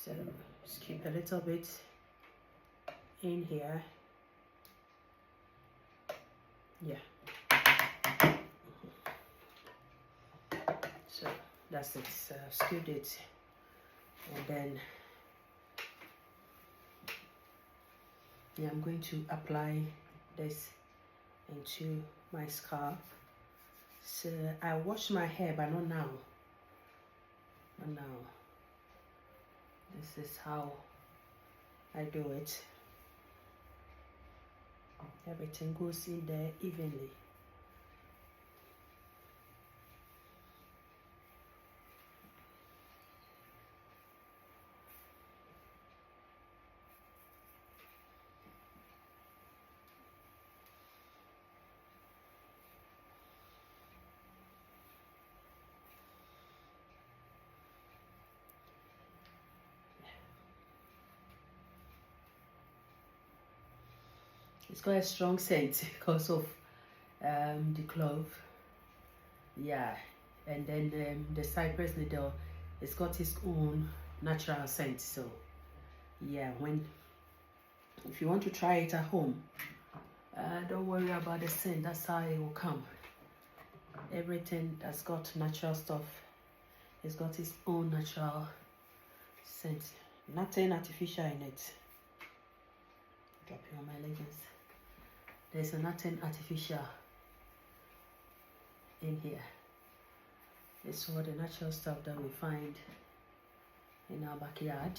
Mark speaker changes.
Speaker 1: So skip a little bit in here. Yeah. So that's it. Skewed it, and then I'm going to apply this into my scalp. So I wash my hair, but not now. Not now. This is how I do it. Everything goes in there evenly. It's got a strong scent because of the clove. Yeah, and then the cypress needle, it's got its own natural scent. So yeah, if you want to try it at home, don't worry about the scent. That's how it will come. Everything that's got natural stuff, it's got its own natural scent. Nothing artificial in it. Drop it on my leggings. There's nothing artificial in here. It's all the natural stuff that we find in our backyard.